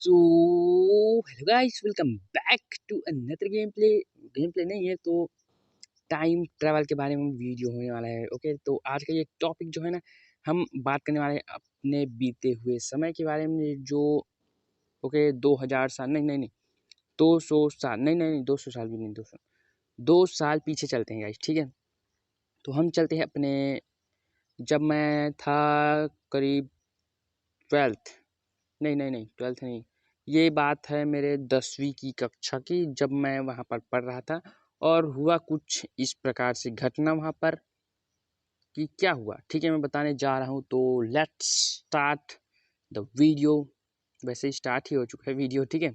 So hello guys, welcome back to another game play नहीं है तो टाइम ट्रैवल के बारे में वीडियो होने वाला है। ओके, तो आज का ये टॉपिक जो है ना, हम बात करने वाले हैं अपने बीते हुए समय के बारे में। जो ओके 2000 साल नहीं 200 साल नहीं 200 साल भी नहीं, 2 साल पीछे चलते हैं गाइस। ठीक है, तो हम चलते हैं अपने, जब मैं था करीब 12th, नहीं 12th नहीं, ये बात है मेरे 10वीं की कक्षा की, जब मैं वहाँ पर पढ़ रहा था। और हुआ कुछ इस प्रकार से घटना वहाँ पर कि क्या हुआ, ठीक है, मैं बताने जा रहा हूँ। तो लेट्स स्टार्ट द वीडियो। वैसे ही स्टार्ट ही हो चुका है वीडियो, ठीक है।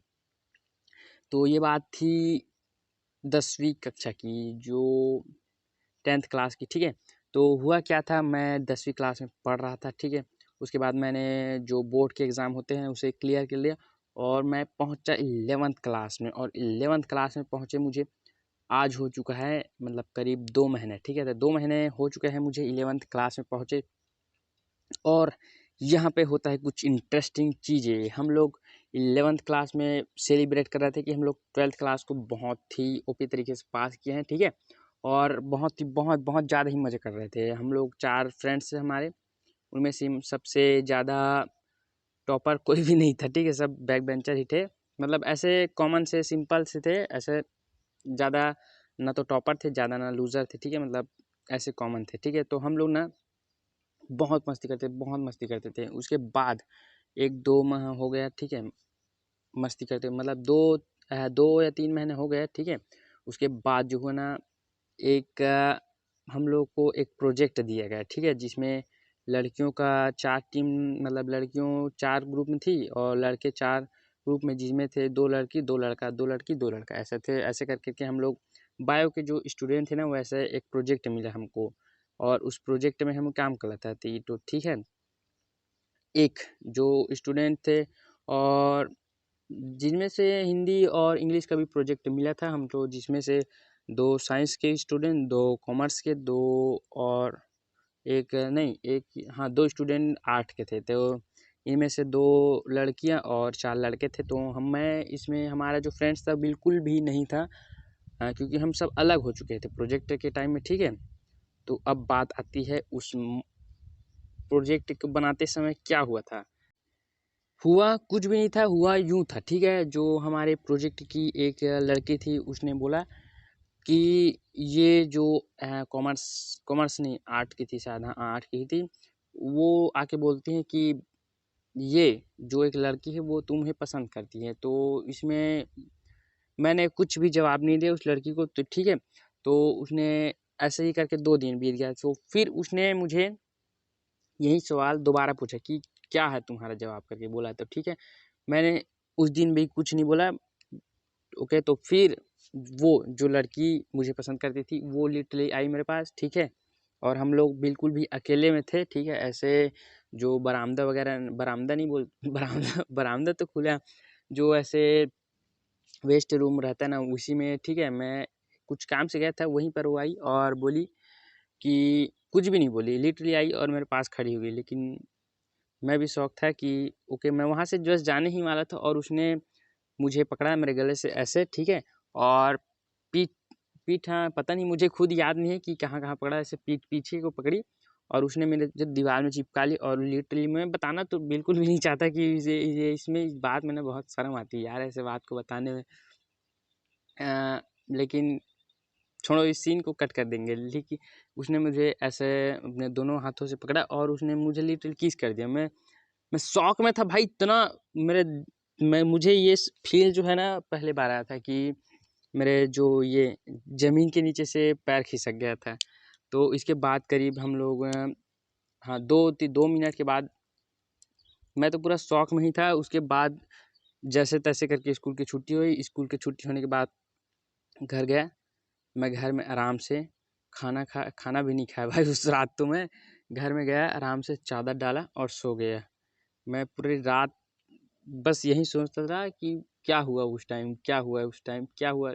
तो ये बात थी 10वीं कक्षा की, जो 10th क्लास की, ठीक है। तो हुआ क्या था, मैं 10वीं क्लास में पढ़ रहा था, ठीक है। उसके बाद मैंने जो बोर्ड के एग्ज़ाम होते हैं उसे क्लियर कर लिया और मैं पहुंचा 11th क्लास में। और 11th क्लास में पहुंचे मुझे आज हो चुका है, मतलब करीब 2 महीने, ठीक है। तो 2 महीने हो चुके हैं मुझे 11th क्लास में पहुंचे। और यहाँ पे होता है कुछ इंटरेस्टिंग चीज़ें। हम लोग 11th क्लास में सेलिब्रेट कर रहे थे कि हम लोग 12th क्लास को बहुत ही ओपी तरीके से पास किए हैं, ठीक है। और बहुत ज़्यादा ही मज़े कर रहे थे। हम लोग 4 फ्रेंड्स थे हमारे, उनमें से सबसे ज़्यादा टॉपर कोई भी नहीं था, ठीक है। सब बैक बेंचर ही थे, मतलब ऐसे कॉमन से सिंपल से थे। ऐसे ज़्यादा ना तो टॉपर थे, ज़्यादा ना लूज़र थे, ठीक है, मतलब ऐसे कॉमन थे, ठीक है। तो हम लोग ना बहुत मस्ती करते थे। उसके बाद 1-2 माह हो गया, ठीक है, मस्ती करते, मतलब 2 या 3 महीने हो गए, ठीक है। उसके बाद जो हुआ ना, एक हम लोग को एक प्रोजेक्ट दिया गया, ठीक है, जिसमें लड़कियों का 4 टीम, मतलब लड़कियों 4 ग्रुप में थी और लड़के 4 ग्रुप में, जिसमें थे 2 लड़की 2 लड़का, 2 लड़की 2 लड़का, ऐसे थे। ऐसे करके के हम लोग बायो के जो स्टूडेंट थे ना, वैसे एक प्रोजेक्ट मिला हमको और उस प्रोजेक्ट में हम काम कर रहे थे। तो ठीक है, एक जो स्टूडेंट थे और जिनमें से हिंदी और इंग्लिश का भी प्रोजेक्ट मिला था हम, तो जिसमें से 2 साइंस के स्टूडेंट, 2 कॉमर्स के, 2 और एक नहीं एक हाँ 2 स्टूडेंट आर्ट के थे। तो इनमें से 2 लड़कियां और 4 लड़के थे। तो मैं इसमें, हमारा जो फ्रेंड्स था बिल्कुल भी नहीं था, क्योंकि हम सब अलग हो चुके थे प्रोजेक्ट के टाइम में, ठीक है। तो अब बात आती है उस प्रोजेक्ट को बनाते समय क्या हुआ था। हुआ कुछ भी नहीं था, हुआ यूँ था, ठीक है। जो हमारे प्रोजेक्ट की एक लड़की थी, उसने बोला कि ये जो कॉमर्स कॉमर्स नहीं आर्ट की थी शायद, हाँ आर्ट की थी। वो आके बोलती हैं कि ये जो एक लड़की है वो तुम्हें पसंद करती है। तो इसमें मैंने कुछ भी जवाब नहीं दिया उस लड़की को, तो ठीक है। तो उसने ऐसे ही करके 2 दिन बीत गया। तो फिर उसने मुझे यही सवाल दोबारा पूछा कि क्या है तुम्हारा जवाब, करके बोला। तो ठीक है, मैंने उस दिन भी कुछ नहीं बोला। ओके, तो फिर वो जो लड़की मुझे पसंद करती थी वो लिटरली आई मेरे पास, ठीक है। और हम लोग बिल्कुल भी अकेले में थे, ठीक है। ऐसे जो बरामदा वगैरह, बरामदा नहीं बोल बरामदा बरामदा तो खुला, जो ऐसे वेस्ट रूम रहता है ना, उसी में, ठीक है। मैं कुछ काम से गया था, वहीं पर वो आई और बोली कि कुछ भी नहीं बोली, लिटरली आई और मेरे पास खड़ी हो गई। लेकिन मैं भी शौक था कि ओके, मैं वहाँ से जस्ट जाने ही वाला था और उसने मुझे पकड़ा मेरे गले से ऐसे, ठीक है। और पीठ पीठ हाँ, पता नहीं, मुझे खुद याद नहीं है कि कहाँ पकड़ा, ऐसे पीठ पीछे को पकड़ी और उसने मेरे जो दीवार में चिपका ली। और लिटरली मैं बताना तो बिल्कुल भी नहीं चाहता कि ये इसमें इस बात में ना बहुत शर्म आती है यार, ऐसे बात को बताने में। लेकिन छोड़ो, इस सीन को कट कर देंगे। लेकिन उसने मुझे ऐसे अपने दोनों हाथों से पकड़ा और उसने मुझे लिटरली किस कर दिया। मैं शौक में था भाई इतना। मेरे मैं मुझे ये फील जो है ना, पहले बार आया था कि मेरे जो ये ज़मीन के नीचे से पैर खिसक गया था। तो इसके बाद करीब हम लोग हाँ 2 मिनट के बाद मैं तो पूरा शौक में ही था। उसके बाद जैसे तैसे करके स्कूल की छुट्टी हुई। स्कूल की छुट्टी होने के बाद घर गया। मैं घर में आराम से खाना भी नहीं खाया भाई उस रात। तो मैं घर में गया, आराम से चादर डाला और सो गया। मैं पूरी रात बस यही सोचता था कि क्या हुआ उस टाइम, क्या हुआ उस टाइम, क्या हुआ।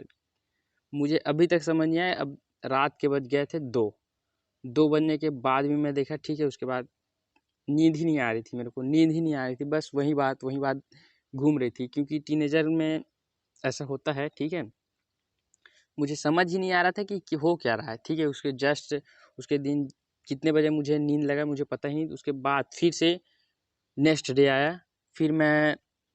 मुझे अभी तक समझ नहीं आया। अब रात के बज गए थे 2 बजने के बाद भी मैं देखा, ठीक है। उसके बाद नींद ही नहीं आ रही थी, मेरे को नींद ही नहीं आ रही थी। बस वही बात घूम रही थी, क्योंकि टीनेजर में ऐसा होता है, ठीक है। मुझे समझ ही नहीं आ रहा था कि हो क्या रहा है, ठीक है। उसके जस्ट उसके दिन कितने बजे मुझे नींद लगा मुझे पता ही नहीं। उसके बाद फिर से नेक्स्ट डे आया, फिर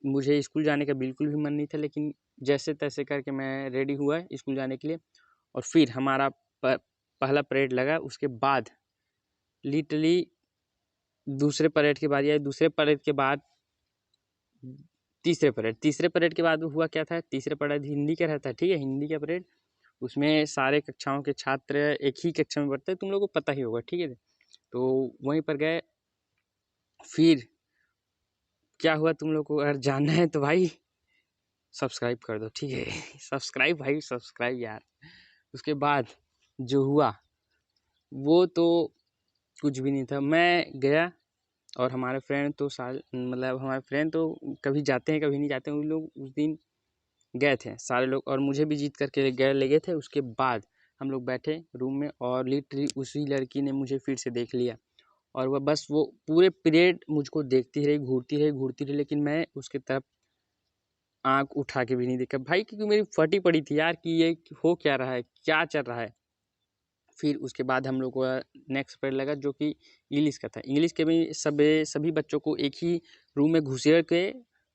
मुझे स्कूल जाने का बिल्कुल भी मन नहीं था, लेकिन जैसे तैसे करके मैं रेडी हुआ स्कूल जाने के लिए। और फिर हमारा पहला परेड लगा। उसके बाद लिटरली दूसरे परेड की बारी आई। दूसरे परेड के बाद तीसरे परेड के बाद हुआ क्या था, तीसरे परेड हिंदी का रहता है, ठीक है। हिंदी का परेड, उसमें सारे कक्षाओं के छात्र एक ही कक्षा में पढ़ते हैं, तुम लोगों को पता ही होगा, ठीक है। तो वहीं पर गए। फिर क्या हुआ, तुम लोग को अगर जानना है तो भाई सब्सक्राइब कर दो, ठीक है। सब्सक्राइब भाई, सब्सक्राइब यार। उसके बाद जो हुआ वो तो कुछ भी नहीं था। मैं गया और हमारे फ्रेंड तो हमारे फ्रेंड तो कभी जाते हैं कभी नहीं जाते हैं। उन लोग उस दिन गए थे सारे लोग, और मुझे भी जीत करके ले गए थे। उसके बाद हम लोग बैठे रूम में, और लिटरली उसी लड़की ने मुझे फिर से देख लिया। और वह बस वो पूरे पीरियड मुझको देखती रही, घूरती रही, लेकिन मैं उसके तरफ आँख उठा के भी नहीं देखा भाई, क्योंकि मेरी फटी पड़ी थी यार कि ये हो क्या रहा है, क्या चल रहा है। फिर उसके बाद हम लोग को नेक्स्ट पीरियड लगा, जो कि इंग्लिश का था। इंग्लिश के भी सभी बच्चों को एक ही रूम में घुसेड़ के,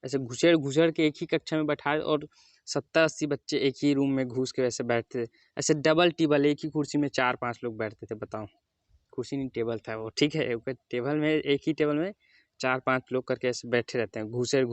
ऐसे घुसेड़ के एक ही कक्षा में बैठाए, और 70-80 बच्चे एक ही रूम में घुस के ऐसे बैठते थे। ऐसे डबल टेबल, एक ही कुर्सी में 4-5 लोग बैठते थे, बताओ। कुर्सी नहीं, टेबल था वो, ठीक है। टेबल में, एक ही टेबल में 4-5 लोग करके ऐसे बैठे रहते हैं, घुसेड़